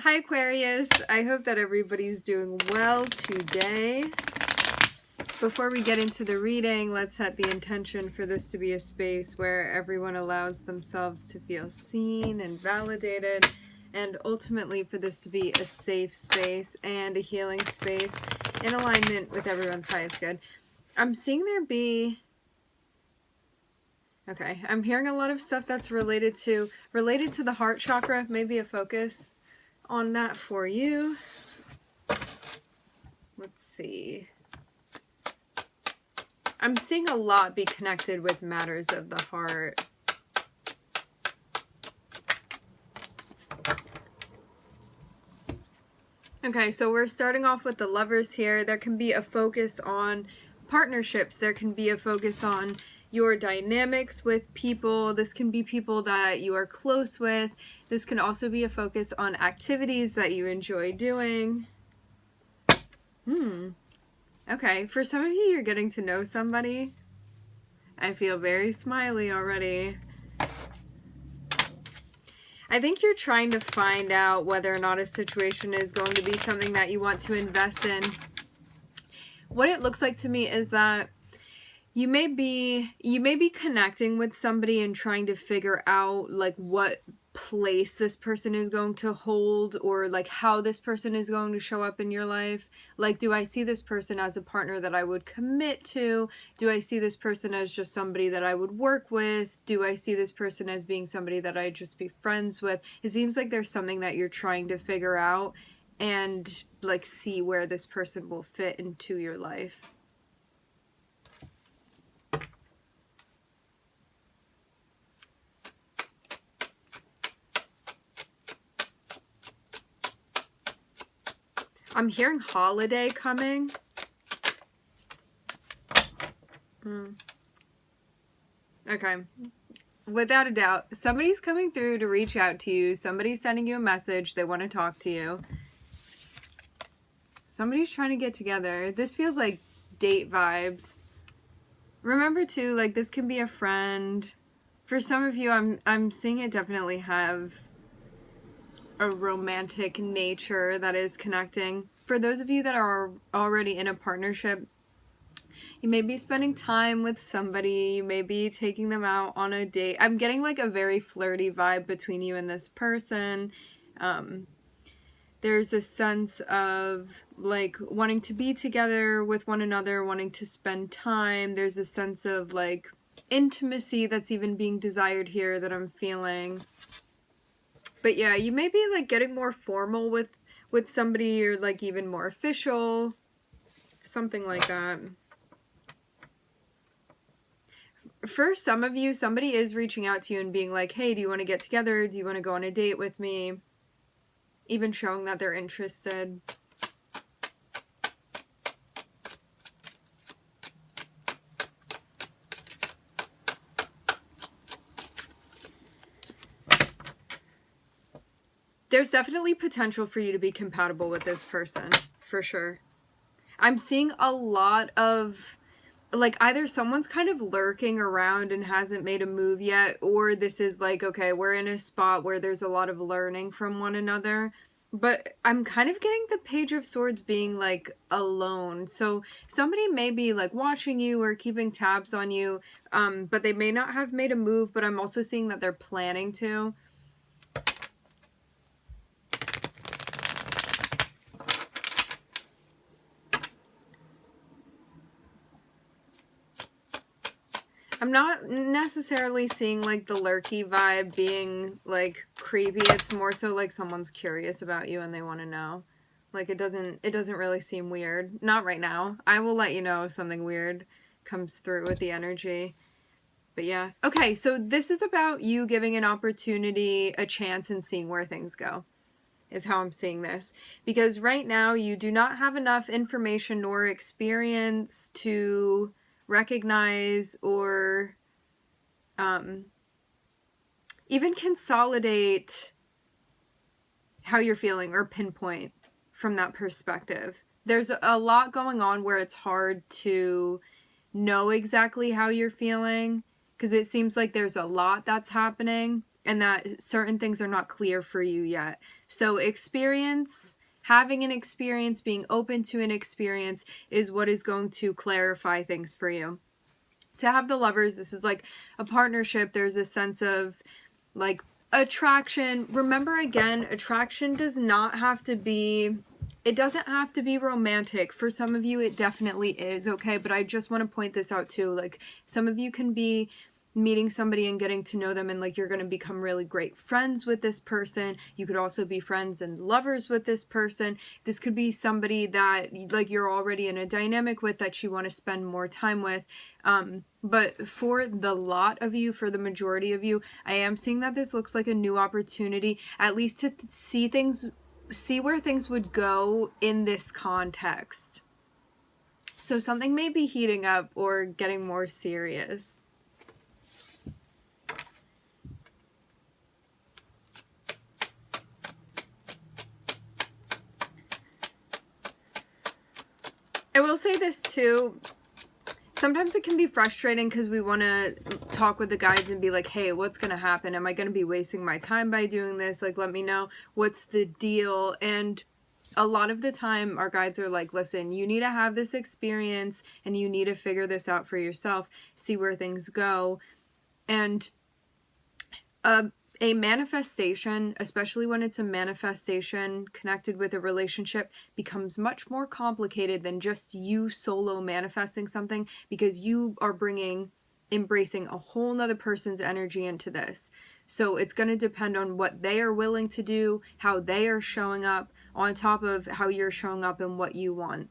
Hi Aquarius, I hope that everybody's doing well today. Before we get into the reading, let's set the intention for this to be a space where everyone allows themselves to feel seen and validated, and ultimately for this to be a safe space and a healing space in alignment with everyone's highest good. I'm seeing there be... Okay, I'm hearing a lot of stuff that's related to the heart chakra, maybe a focus on that for you. Let's see. I'm seeing a lot be connected with matters of the heart. Okay, so we're starting off with the Lovers here. There can be a focus on partnerships. There can be a focus on your dynamics with people. This can be people that you are close with. This can also be a focus on activities that you enjoy doing. Okay, for some of you, you're getting to know somebody. I feel very smiley already. I think you're trying to find out whether or not a situation is going to be something that you want to invest in. What it looks like to me is that you may be connecting with somebody and trying to figure out like what place this person is going to hold, or like how this person is going to show up in your life. Like, do I see this person as a partner that I would commit to? Do I see this person as just somebody that I would work with? Do I see this person as being somebody that I'd just be friends with? It seems like there's something that you're trying to figure out and like see where this person will fit into your life. I'm hearing holiday coming. Okay. Without a doubt, somebody's coming through to reach out to you. Somebody's sending you a message. They want to talk to you. Somebody's trying to get together. This feels like date vibes. Remember too, like this can be a friend. For some of you, I'm seeing it definitely have a romantic nature that is connecting. For those of you that are already in a partnership, you may be spending time with somebody, you may be taking them out on a date. I'm getting like a very flirty vibe between you and this person. There's a sense of like wanting to be together with one another, wanting to spend time. There's a sense of like intimacy that's even being desired here that I'm feeling. But yeah, you may be like getting more formal with somebody, or like even more official, something like that. For some of you, somebody is reaching out to you and being like, hey, do you want to get together? Do you want to go on a date with me? Even showing that they're interested. There's definitely potential for you to be compatible with this person, for sure. I'm seeing a lot of, like, either someone's kind of lurking around and hasn't made a move yet, or this is like, okay, we're in a spot where there's a lot of learning from one another. But I'm kind of getting the Page of Swords being, like, alone. So somebody may be, like, watching you or keeping tabs on you, but they may not have made a move, but I'm also seeing that they're planning to. I'm not necessarily seeing, like, the lurky vibe being, like, creepy. It's more so, like, someone's curious about you and they want to know. Like, it doesn't really seem weird. Not right now. I will let you know if something weird comes through with the energy. But yeah. Okay, so this is about you giving an opportunity a chance and seeing where things go, is how I'm seeing this. Because right now, you do not have enough information nor experience to recognize or even consolidate how you're feeling or pinpoint from that perspective. There's a lot going on where it's hard to know exactly how you're feeling, because it seems like there's a lot that's happening and that certain things are not clear for you yet. So having an experience, being open to an experience is what is going to clarify things for you. To have the Lovers, this is like a partnership. There's a sense of like attraction. Remember, again, attraction doesn't have to be romantic. For some of you, it definitely is, okay? But I just want to point this out too. Like, some of you can be meeting somebody and getting to know them, and like you're going to become really great friends with this person. You could also be friends and lovers with this person. This could be somebody that like you're already in a dynamic with, that you want to spend more time with. But for the lot of you, for the majority of you, I am seeing that this looks like a new opportunity, at least to see where things would go in this context. So something may be heating up or getting more serious. I will say this too. Sometimes it can be frustrating because we want to talk with the guides and be like, hey, what's going to happen? Am I going to be wasting my time by doing this? Like, let me know. What's the deal? And a lot of the time our guides are like, listen, you need to have this experience and you need to figure this out for yourself, see where things go. And a manifestation, especially when it's a manifestation connected with a relationship, becomes much more complicated than just you solo manifesting something, because you are embracing a whole nother person's energy into this. So it's going to depend on what they are willing to do, how they are showing up, on top of how you're showing up and what you want.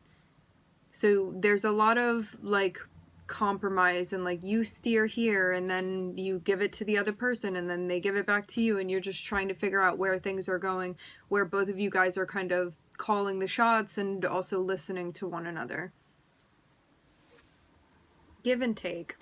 So there's a lot of like compromise, and like you steer here and then you give it to the other person and then they give it back to you, and you're just trying to figure out where things are going, where both of you guys are kind of calling the shots and also listening to one another. Give and take.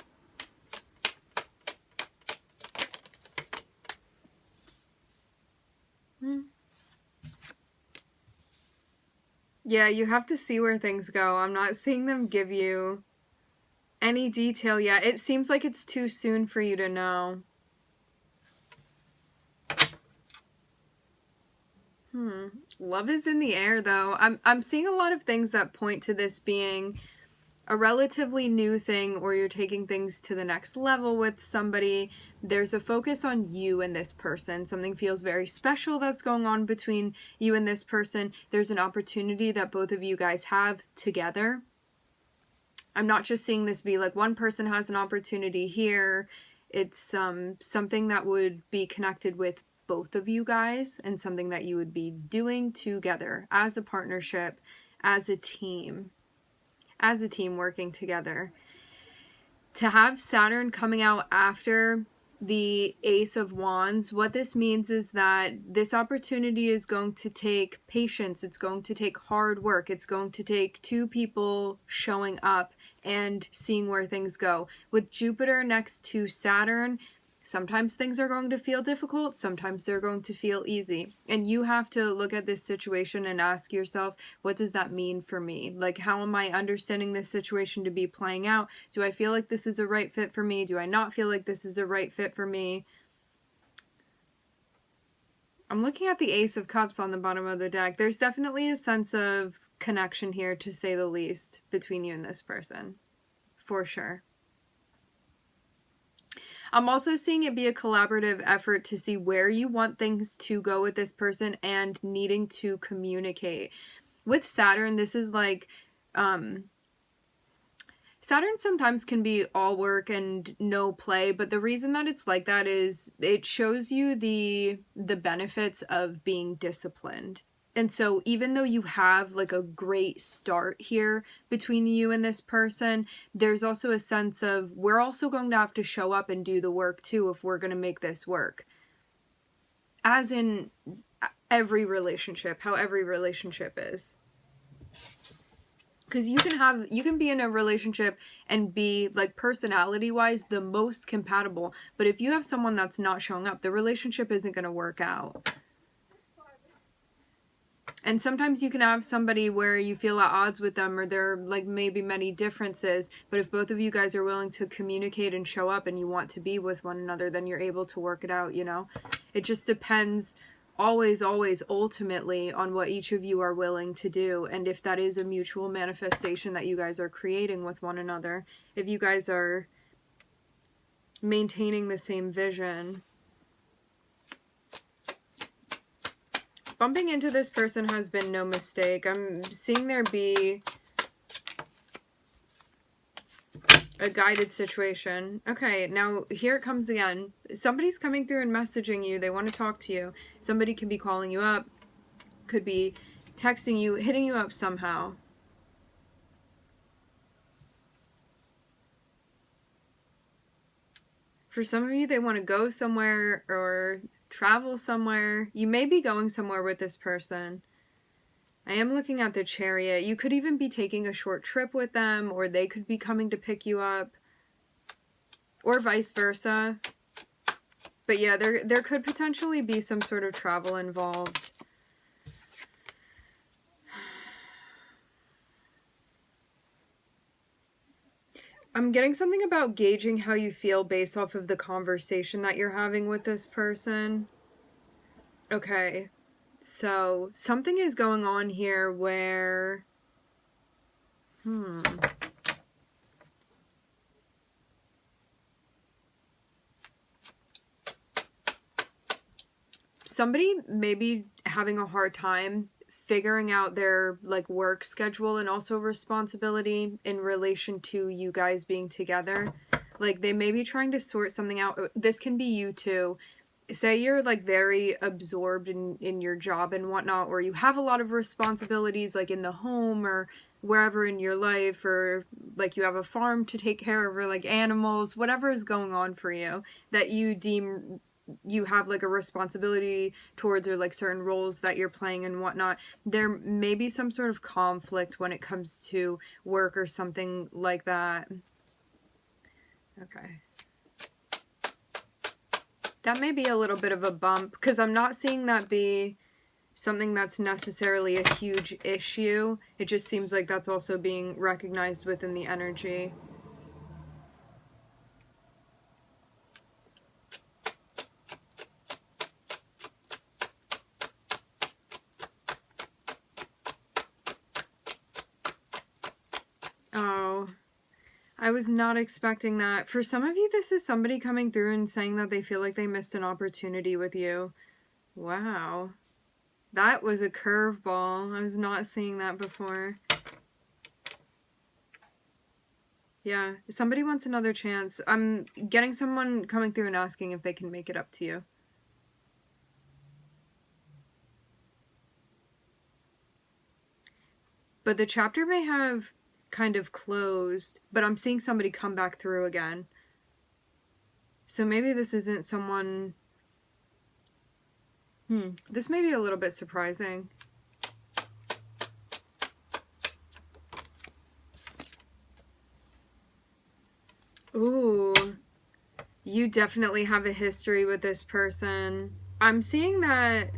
Yeah, you have to see where things go. I'm not seeing them give you any detail yet. It seems like it's too soon for you to know. Love is in the air though. I'm seeing a lot of things that point to this being a relatively new thing, or you're taking things to the next level with somebody. There's a focus on you and this person. Something feels very special that's going on between you and this person. There's an opportunity that both of you guys have together. I'm not just seeing this be like one person has an opportunity here. It's something that would be connected with both of you guys, and something that you would be doing together as a partnership, as a team working together. To have Saturn coming out after the Ace of Wands, what this means is that this opportunity is going to take patience. It's going to take hard work. It's going to take two people showing up and seeing where things go. With Jupiter next to Saturn, sometimes things are going to feel difficult, sometimes they're going to feel easy. And you have to look at this situation and ask yourself, what does that mean for me? Like, how am I understanding this situation to be playing out? Do I feel like this is a right fit for me? Do I not feel like this is a right fit for me? I'm looking at the Ace of Cups on the bottom of the deck. There's definitely a sense of connection here, to say the least, between you and this person. For sure. I'm also seeing it be a collaborative effort to see where you want things to go with this person and needing to communicate. With Saturn, this is like, Saturn sometimes can be all work and no play, but the reason that it's like that is it shows you the benefits of being disciplined. And so even though you have like a great start here between you and this person, there's also a sense of, we're also going to have to show up and do the work too if we're going to make this work. As in every relationship, how every relationship is. Because you can be in a relationship and be like personality wise the most compatible, but if you have someone that's not showing up, the relationship isn't going to work out. And sometimes you can have somebody where you feel at odds with them, or there are like maybe many differences, but if both of you guys are willing to communicate and show up and you want to be with one another, then you're able to work it out, you know? It just depends always, ultimately on what each of you are willing to do, and if that is a mutual manifestation that you guys are creating with one another. If you guys are maintaining the same vision. Bumping into this person has been no mistake. I'm seeing there be a guided situation. Okay, now here it comes again. Somebody's coming through and messaging you. They want to talk to you. Somebody could be calling you up, could be texting you, hitting you up somehow. For some of you, they want to go somewhere or travel somewhere. You may be going somewhere with this person. I am looking at the Chariot. You could even be taking a short trip with them, or they could be coming to pick you up, or vice versa. But yeah, there could potentially be some sort of travel involved. I'm getting something about gauging how you feel based off of the conversation that you're having with this person. Okay, so something is going on here where... Somebody may be having a hard time figuring out their like work schedule and also responsibility in relation to you guys being together. Like they may be trying to sort something out. This can be you too. Say you're like very absorbed in your job and whatnot, or you have a lot of responsibilities like in the home or wherever in your life, or like you have a farm to take care of, or like animals, whatever is going on for you that you deem you have like a responsibility towards, or like certain roles that you're playing and whatnot. There may be some sort of conflict when it comes to work or something like that. Okay. That may be a little bit of a bump, because I'm not seeing that be something that's necessarily a huge issue. It just seems like that's also being recognized within the energy. Oh, I was not expecting that. For some of you, this is somebody coming through and saying that they feel like they missed an opportunity with you. Wow. That was a curveball. I was not seeing that before. Yeah, somebody wants another chance. I'm getting someone coming through and asking if they can make it up to you. But the chapter may have kind of closed, but I'm seeing somebody come back through again. So maybe this isn't someone... This may be a little bit surprising. Ooh. You definitely have a history with this person. I'm seeing that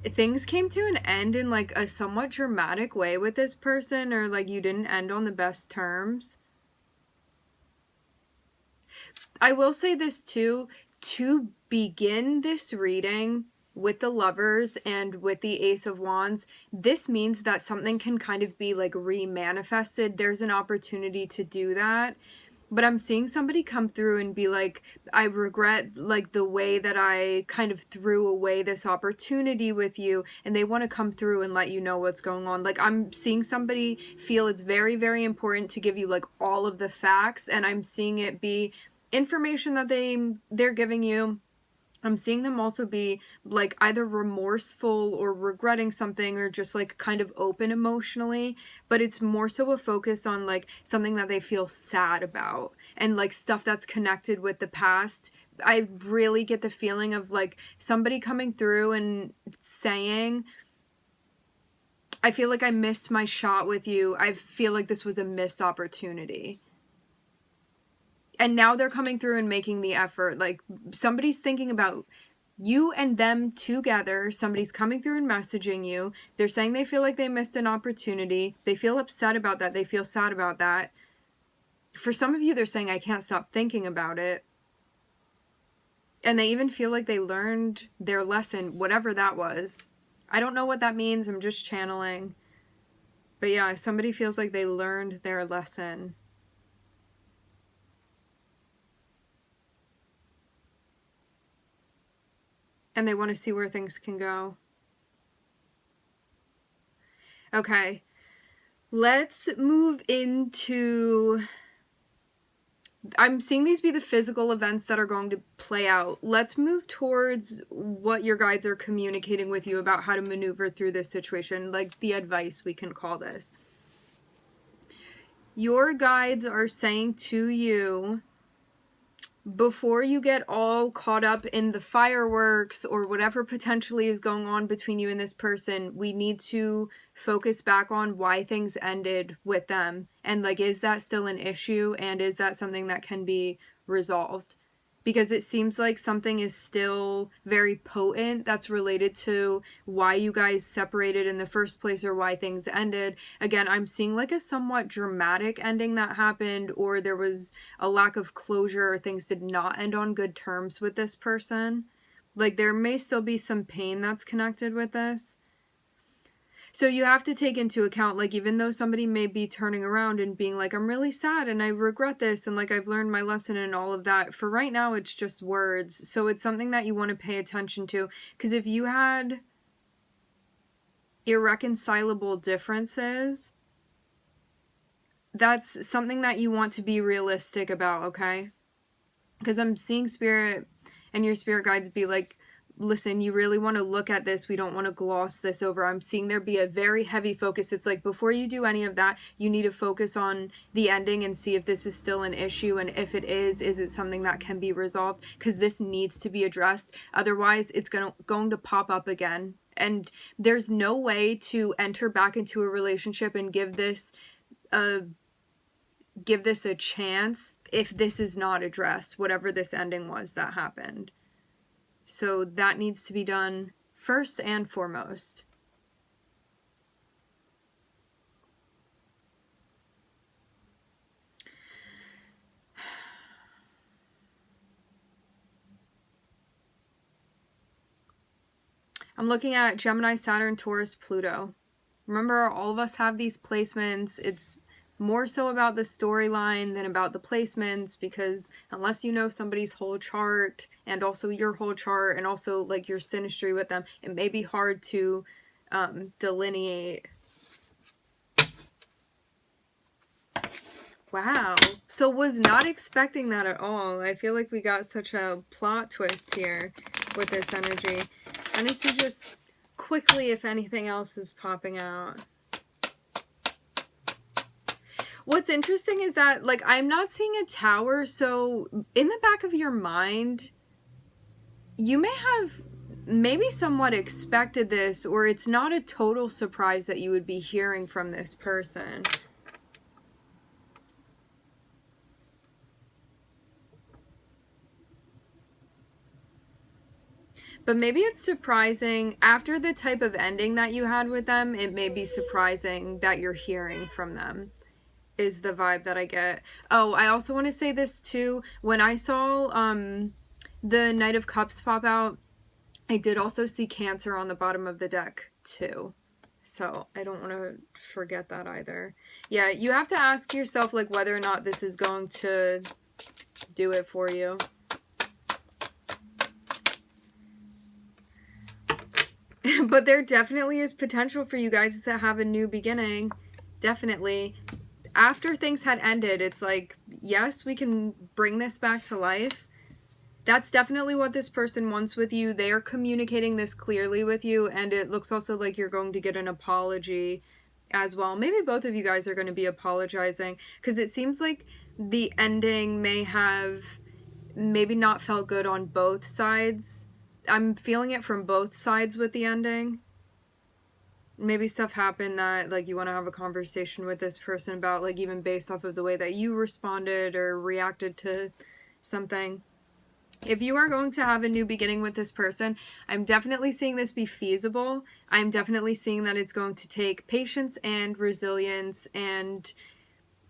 things came to an end in like a somewhat dramatic way with this person, or like you didn't end on the best terms. I will say this too, to begin this reading with the Lovers and with the Ace of Wands, this means that something can kind of be like re-manifested. There's an opportunity to do that. But I'm seeing somebody come through and be like, I regret like the way that I kind of threw away this opportunity with you, and they want to come through and let you know what's going on. Like I'm seeing somebody feel it's very, very important to give you like all of the facts, and I'm seeing it be information that they're giving you. I'm seeing them also be like either remorseful or regretting something, or just like kind of open emotionally, but it's more so a focus on like something that they feel sad about and like stuff that's connected with the past. I really get the feeling of like somebody coming through and saying, I feel like I missed my shot with you. I feel like this was a missed opportunity. And now they're coming through and making the effort. Like somebody's thinking about you and them together, somebody's coming through and messaging you. They're saying they feel like they missed an opportunity. They feel upset about that. They feel sad about that. For some of you, they're saying, I can't stop thinking about it. And they even feel like they learned their lesson, whatever that was. I don't know what that means. I'm just channeling. But yeah, somebody feels like they learned their lesson. And they want to see where things can go. Okay. Let's move into... I'm seeing these be the physical events that are going to play out. Let's move towards what your guides are communicating with you about how to maneuver through this situation, like the advice we can call this. Your guides are saying to you, before you get all caught up in the fireworks or whatever potentially is going on between you and this person, we need to focus back on why things ended with them. And like, is that still an issue? And is that something that can be resolved? Because it seems like something is still very potent that's related to why you guys separated in the first place or why things ended. Again, I'm seeing like a somewhat dramatic ending that happened, or there was a lack of closure, or things did not end on good terms with this person. Like there may still be some pain that's connected with this. So you have to take into account, like, even though somebody may be turning around and being like, I'm really sad and I regret this and like I've learned my lesson and all of that, for right now it's just words. So it's something that you want to pay attention to, because if you had irreconcilable differences, that's something that you want to be realistic about, okay? Because I'm seeing spirit and your spirit guides be like, listen, you really want to look at this. We don't want to gloss this over. I'm seeing there be a very heavy focus. It's like, before you do any of that, you need to focus on the ending and see if this is still an issue. And if it is it something that can be resolved? Because this needs to be addressed. Otherwise, it's going to pop up again. And there's no way to enter back into a relationship and give this a chance if this is not addressed, whatever this ending was that happened. So that needs to be done first and foremost. I'm looking at Gemini, Saturn, Taurus, Pluto. Remember, all of us have these placements. It's more so about the storyline than about the placements, because unless you know somebody's whole chart and also your whole chart and also like your synastry with them, it may be hard to delineate. Wow. So was not expecting that at all. I feel like we got such a plot twist here with this energy. Let me see just quickly if anything else is popping out. What's interesting is that, like, I'm not seeing a tower, so in the back of your mind, you may have maybe somewhat expected this, or it's not a total surprise that you would be hearing from this person. But maybe it's surprising, after the type of ending that you had with them, it may be surprising that you're hearing from them. Is the vibe that I get. Oh, I also want to say this too. When I saw the Knight of Cups pop out, I did also see Cancer on the bottom of the deck too. So I don't want to forget that either. Yeah, you have to ask yourself like whether or not this is going to do it for you. But there definitely is potential for you guys to have a new beginning. Definitely. After things had ended, it's like, yes, we can bring this back to life. That's definitely what this person wants with you. They are communicating this clearly with you, and it looks also like you're going to get an apology as well. Maybe both of you guys are going to be apologizing, because it seems like the ending may have maybe not felt good on both sides. I'm feeling it from both sides with the ending. Maybe stuff happened that, like, you want to have a conversation with this person about, like, even based off of the way that you responded or reacted to something. If you are going to have a new beginning with this person, I'm definitely seeing this be feasible. I'm definitely seeing that it's going to take patience and resilience and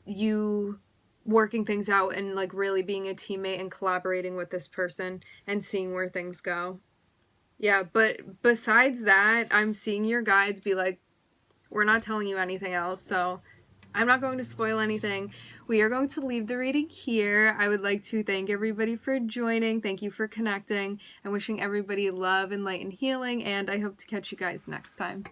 you working things out and like really being a teammate and collaborating with this person and seeing where things go. Yeah, but besides that, I'm seeing your guides be like, we're not telling you anything else, so I'm not going to spoil anything. We are going to leave the reading here. I would like to thank everybody for joining. Thank you for connecting. I'm wishing everybody love and light and healing, and I hope to catch you guys next time.